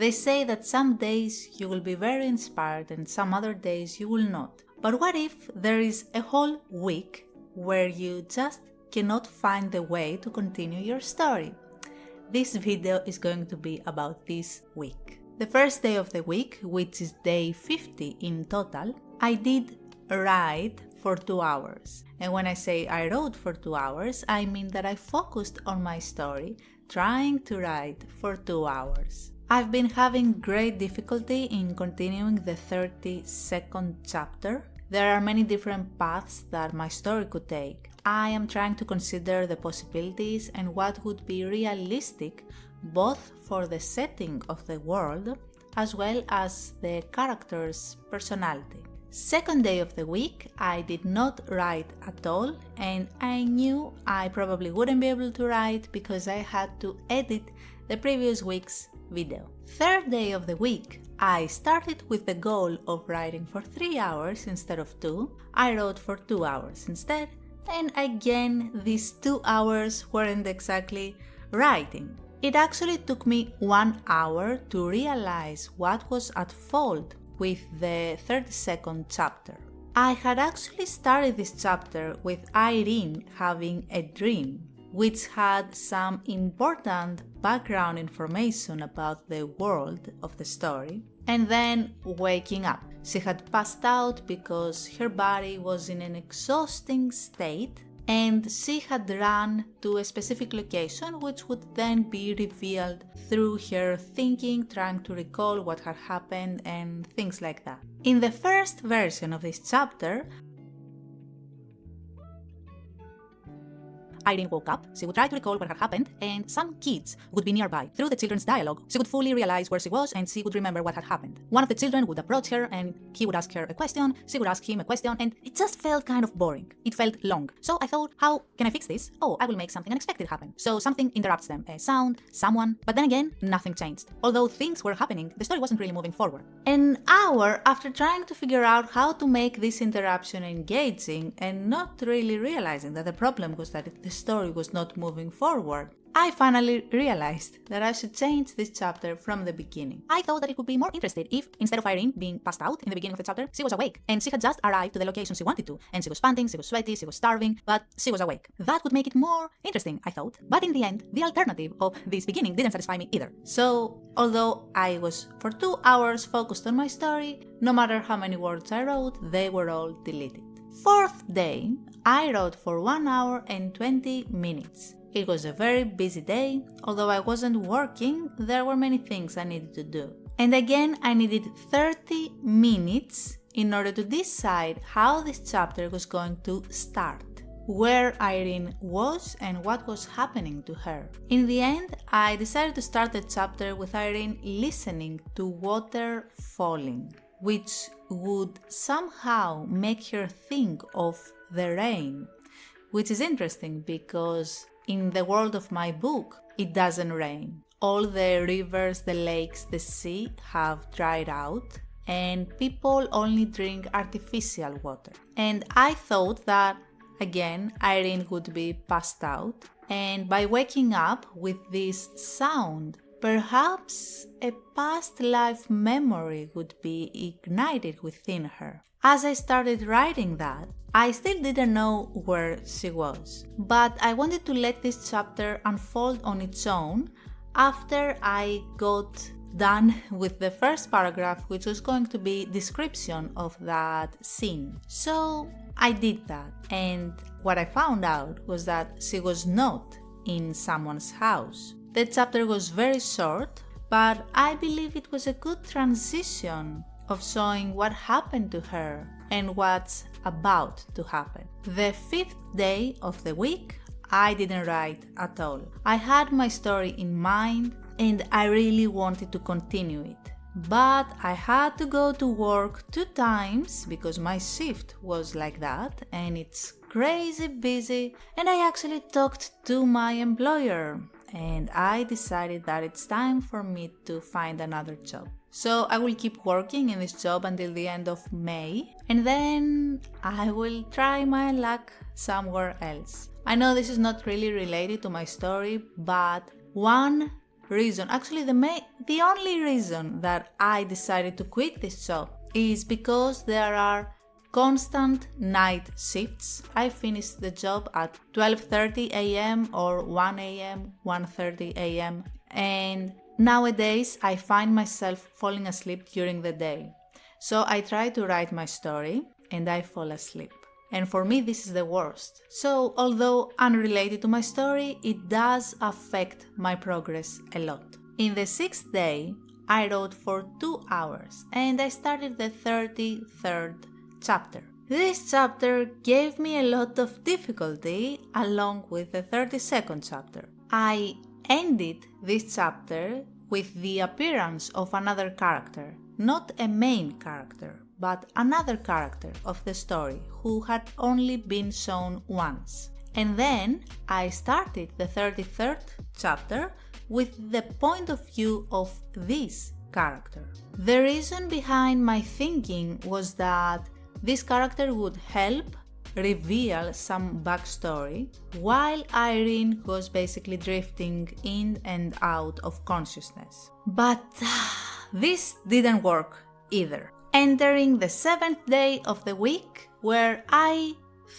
They say that some days you will be very inspired and some other days you will not. But what if there is a whole week where you just cannot find the way to continue your story? This video is going to be about this week. The first day of the week, which is day 50 in total, I did write for 2 hours. And when I say I wrote for 2 hours, I mean that I focused on my story, trying to write for 2 hours. I've been having great difficulty in continuing the 32nd chapter. There are many different paths that my story could take. I am trying to consider the possibilities and what would be realistic both for the setting of the world as well as the character's personality. Second day of the week, I did not write at all, and I knew I probably wouldn't be able to write because I had to edit the previous week's video. Third day of the week, I started with the goal of writing for 3 hours instead of 2. I wrote for 2 hours instead, and again, these 2 hours weren't exactly writing. It actually took me 1 hour to realize what was at fault with the 32nd chapter. I had actually started this chapter with Irene having a dream, which had some important background information about the world of the story, and then waking up. She had passed out because her body was in an exhausting state, and she had run to a specific location which would then be revealed through her thinking, trying to recall what had happened and things like that. In the first version of this chapter, Irene woke up, she would try to recall what had happened, and some kids would be nearby. Through the children's dialogue, she would fully realize where she was and she would remember what had happened. One of the children would approach her and he would ask her a question, she would ask him a question, and it just felt kind of boring. It felt long. So I thought, how can I fix this? Oh, I will make something unexpected happen. So something interrupts them, a sound, someone, but then again, nothing changed. Although things were happening, the story wasn't really moving forward. An hour after trying to figure out how to make this interruption engaging and not really realizing that the problem was that the story was not moving forward, I finally realized that I should change this chapter from the beginning. I thought that it would be more interesting if, instead of Irene being passed out in the beginning of the chapter, she was awake and she had just arrived to the location she wanted to, and she was panting, she was sweaty, she was starving, but she was awake. That would make it more interesting, I thought. But in the end, the alternative of this beginning didn't satisfy me either. So, although I was for 2 hours focused on my story, no matter how many words I wrote, they were all deleted. Fourth day, I wrote for 1 hour and 20 minutes. It was a very busy day. Although I wasn't working, there were many things I needed to do. And again, I needed 30 minutes in order to decide how this chapter was going to start, where Irene was and what was happening to her. In the end, I decided to start the chapter with Irene listening to water falling, which would somehow make her think of the rain, which is interesting because in the world of my book, it doesn't rain. All the rivers, the lakes, the sea have dried out, and people only drink artificial water. And I thought that, again, Irene would be passed out, and by waking up with this sound, perhaps a past life memory would be ignited within her. As I started writing that, I still didn't know where she was, but I wanted to let this chapter unfold on its own after I got done with the first paragraph, which was going to be description of that scene. So I did that, and what I found out was that she was not in someone's house. The chapter was very short, but I believe it was a good transition of showing what happened to her and what's about to happen. The fifth day of the week, I didn't write at all. I had my story in mind and I really wanted to continue it. But I had to go to work 2 times because my shift was like that and it's crazy busy, and I actually talked to my employer and I decided that it's time for me to find another job. So I will keep working in this job until the end of May, and then I will try my luck somewhere else. I know this is not really related to my story, but one reason, actually the only reason that I decided to quit this job is because there are constant night shifts. I finished the job at 12:30 a.m. or 1 a.m., 1:30 a.m. and nowadays I find myself falling asleep during the day. So I try to write my story and I fall asleep. And for me this is the worst. So although unrelated to my story, it does affect my progress a lot. In the 6th day, I wrote for 2 hours and I started the 33rd chapter. This chapter gave me a lot of difficulty along with the 32nd chapter. I ended this chapter with the appearance of another character, not a main character, but another character of the story who had only been shown once. And then I started the 33rd chapter with the point of view of this character. The reason behind my thinking was that this character would help reveal some backstory while Irene was basically drifting in and out of consciousness. But this didn't work either. Entering the 7th day of the week where I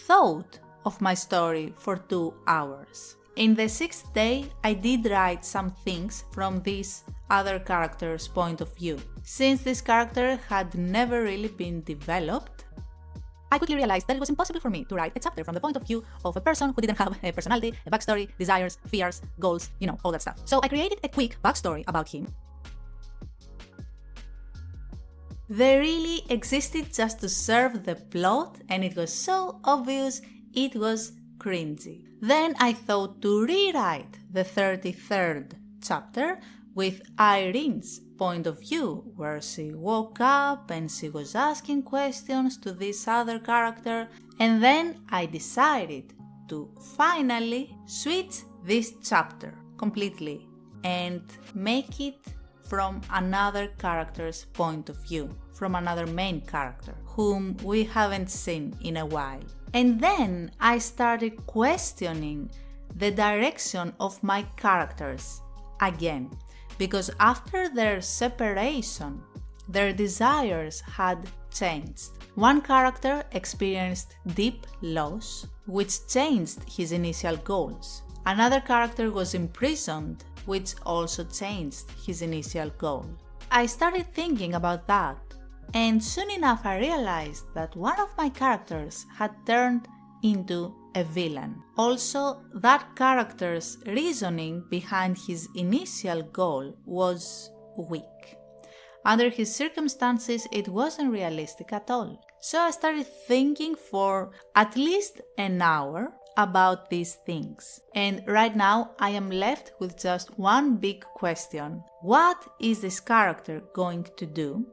thought of my story for 2 hours. In the 6th day, I did write some things from this other character's point of view. Since this character had never really been developed, I quickly realized that it was impossible for me to write a chapter from the point of view of a person who didn't have a personality, a backstory, desires, fears, goals, all that stuff. So I created a quick backstory about him. They really existed just to serve the plot, and it was so obvious it was cringy. Then I thought to rewrite the 33rd chapter with Irene's point of view, where she woke up and she was asking questions to this other character, and then I decided to finally switch this chapter completely and make it from another character's point of view, from another main character, whom we haven't seen in a while. And then I started questioning the direction of my characters again, because after their separation, their desires had changed. One character experienced deep loss, which changed his initial goals. Another character was imprisoned, which also changed his initial goal. I started thinking about that, and soon enough I realized that one of my characters had turned into a villain. Also, that character's reasoning behind his initial goal was weak. Under his circumstances, it wasn't realistic at all. So I started thinking for at least an hour about these things. And right now I am left with just one big question. What is this character going to do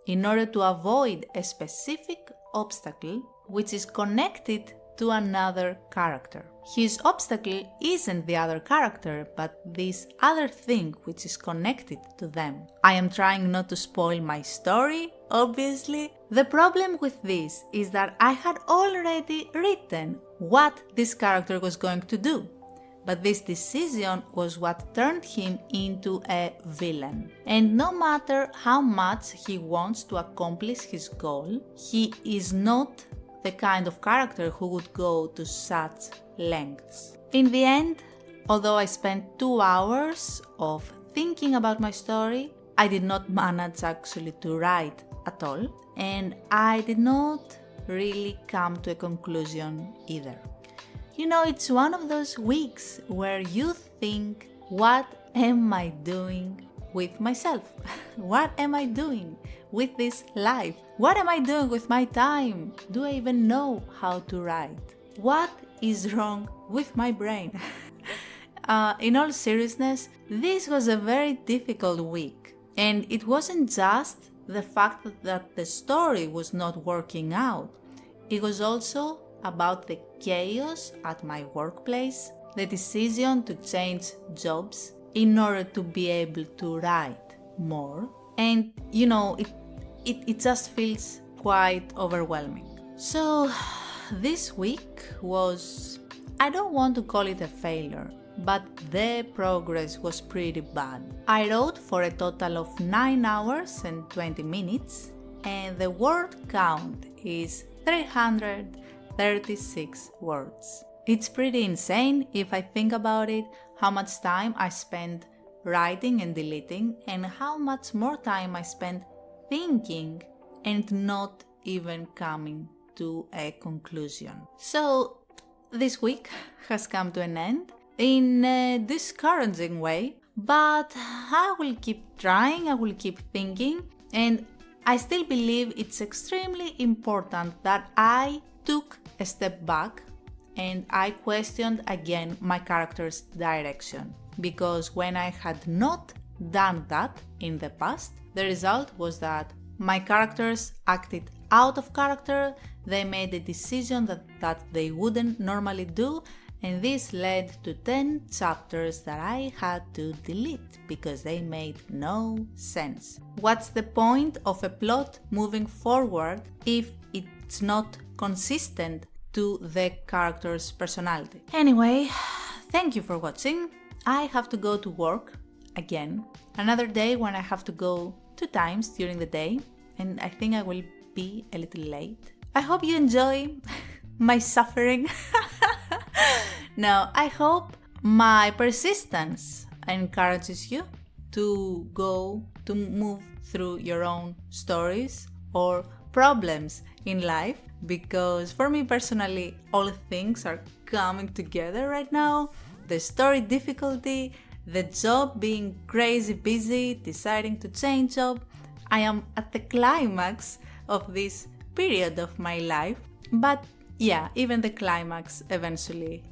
in order to avoid a specific obstacle which is connected to another character? His obstacle isn't the other character, but this other thing which is connected to them. I am trying not to spoil my story, obviously. The problem with this is that I had already written what this character was going to do, but this decision was what turned him into a villain. And no matter how much he wants to accomplish his goal, he is not the kind of character who would go to such lengths. In the end, although I spent 2 hours of thinking about my story, I did not manage actually to write at all, and I did not really come to a conclusion either. It's one of those weeks where you think, what am I doing with myself? What am I doing with this life? What am I doing with my time? Do I even know how to write? What is wrong with my brain? In all seriousness, this was a very difficult week. And it wasn't just the fact that the story was not working out. It was also about the chaos at my workplace, the decision to change jobs in order to be able to write more. And it just feels quite overwhelming. So this week was, I don't want to call it a failure, but the progress was pretty bad. I wrote for a total of 9 hours and 20 minutes, and the word count is 336 words. It's pretty insane if I think about it, how much time I spent writing and deleting, and how much more time I spent thinking and not even coming to a conclusion. So this week has come to an end in a discouraging way, but I will keep trying, I will keep thinking, and I still believe it's extremely important that I took a step back and I questioned again my character's direction. Because when I had not done that in the past, the result was that my characters acted out of character, they made a decision that they wouldn't normally do, and this led to 10 chapters that I had to delete because they made no sense. What's the point of a plot moving forward if it's not consistent to the character's personality? Anyway, thank you for watching. I have to go to work again. Another day when I have to go 2 times during the day, and I think I will be a little late. I hope you enjoy my suffering. Now, I hope my persistence encourages you to move through your own stories or problems in life, because for me personally, all things are coming together right now. The story difficulty, the job being crazy busy, deciding to change job. I am at the climax of this period of my life, but yeah, even the climax eventually,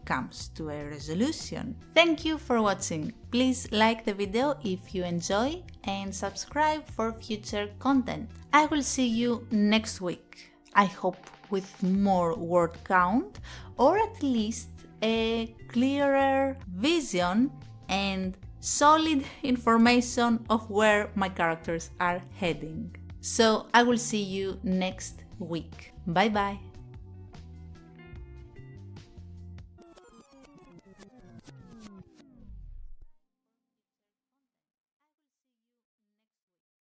comes to a resolution. Thank you for watching. Please like the video if you enjoy and subscribe for future content. I will see you next week. I hope with more word count, or at least a clearer vision and solid information of where my characters are heading. So I will see you next week. Bye bye.